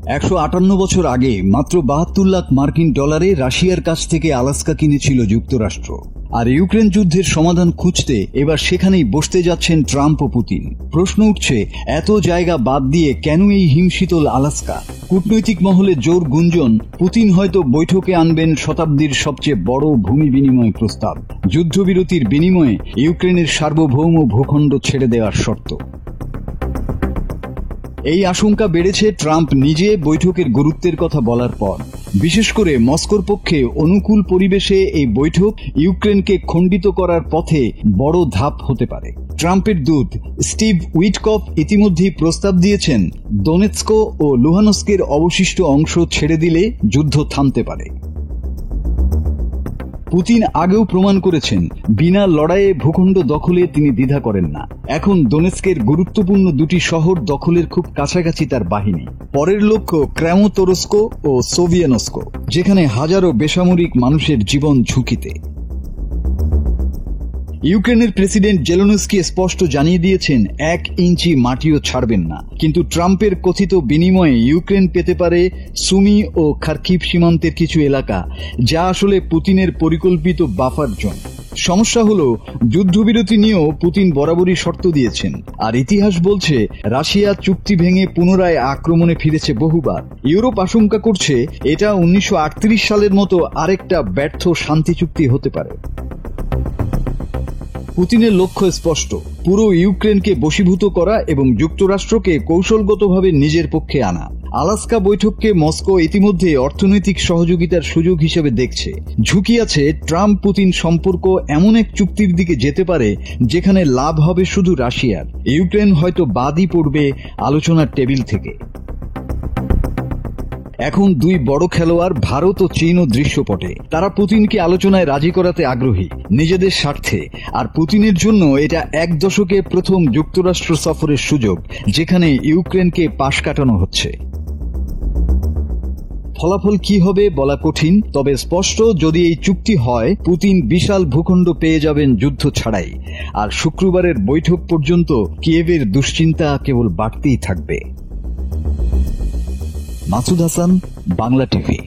158 বছর আগে মাত্র 72 লাখ মার্কিন ডলারে রাশিয়ার কাছ থেকে আলাস্কা কিনেছিল যুক্তরাষ্ট্র। আর ইউক্রেন যুদ্ধের সমাধান খুঁজতে এবার সেখানেই বসতে যাচ্ছেন ট্রাম্প ও পুতিন। প্রশ্ন উঠছে, এত জায়গা বাদ দিয়ে কেন এই হিমশীতল আলাস্কা? কূটনৈতিক মহলে জোর গুঞ্জন, পুতিন হয়তো বৈঠকে আনবেন শতাব্দীর সবচেয়ে বড় ভূমি বিনিময় প্রস্তাব, যুদ্ধবিরতির বিনিময়ে ইউক্রেনের সার্বভৌম ভূখণ্ড ছেড়ে দেওয়ার শর্ত। এই আশঙ্কা বেড়েছে ট্রাম্প নিজে বৈঠকের গুরুত্বের কথা বলার পর। বিশেষ করে মস্কোর পক্ষে অনুকূল পরিবেশে এই বৈঠক ইউক্রেনকে খণ্ডিত করার পথে বড় ধাপ হতে পারে। ট্রাম্পের দূত স্টিভ উইটকফ ইতিমধ্যেই প্রস্তাব দিয়েছেন, দোনেৎস্ক ও লুহানস্কের অবশিষ্ট অংশ ছেড়ে দিলে যুদ্ধ থামতে পারে। পুতিন আগেও প্রমাণ করেছেন, বিনা লড়াইয়ে ভূখণ্ড দখলে তিনি দ্বিধা করেন না। এখন দোনেৎস্কের গুরুত্বপূর্ণ দুটি শহর দখলের খুব কাছাকাছি তার বাহিনী। পরের লক্ষ্য ক্রামোতরস্ক ও সোভিয়ানস্ক, যেখানে হাজারো বেসামরিক মানুষের জীবন ঝুঁকিতে। ইউক্রেনের প্রেসিডেন্ট জেলেনস্কি স্পষ্ট জানিয়ে দিয়েছেন, 1 ইঞ্চি মাটিও ছাড়বেন না। কিন্তু ট্রাম্পের কথিত বিনিময়ে ইউক্রেন পেতে পারে সুমি ও খার্কিভ সীমান্তের কিছু এলাকা, যা আসলে পুতিনের পরিকল্পিত বাফার জোন। সমস্যা হলো, যুদ্ধবিরতি নিয়েও পুতিন বরাবরই শর্ত দিয়েছেন, আর ইতিহাস বলছে রাশিয়া চুক্তি ভেঙে পুনরায় আক্রমণে ফিরেছে বহুবার। ইউরোপ আশঙ্কা করছে এটা 1938 সালের মতো আরেকটা ব্যর্থ শান্তি চুক্তি হতে পারে। পুতিনের লক্ষ্য স্পষ্ট, পুরো ইউক্রেনকে বশীভূত করা এবং যুক্তরাষ্ট্রকে কৌশলগতভাবে নিজের পক্ষে আনা। আলাস্কা বৈঠককে মস্কো ইতিমধ্যে অর্থনৈতিক সহযোগিতার সুযোগ হিসেবে দেখছে। ঝুঁকি আছে ট্রাম্প পুতিন সম্পর্ক এমন এক চুক্তির দিকে যেতে পারে যেখানে লাভ হবে শুধু রাশিয়ার। ইউক্রেন হয়তো বাদই পড়বে আলোচনার টেবিল থেকে। এখন দুই বড় খেলোয়াড় ভারত ও চীনও দৃশ্যপটে। তারা পুতিনকে আলোচনায় রাজি করাতে আগ্রহী, নিজেদের স্বার্থে। আর পুতিনের জন্য এটা 1 দশকে প্রথম যুক্তরাষ্ট্র সফরের সুযোগ, যেখানে ইউক্রেনকে পাশ কাটানো হচ্ছে। ফলাফল কি হবে বলা কঠিন, তবে স্পষ্ট, যদি এই চুক্তি হয়, পুতিন বিশাল ভূখণ্ড পেয়ে যাবেন যুদ্ধ ছাড়াই। আর শুক্রবারের বৈঠক পর্যন্ত কিয়েভের দুশ্চিন্তা কেবল বাড়তেই থাকবে। মাসুদ হাসান, বাংলা টিভি।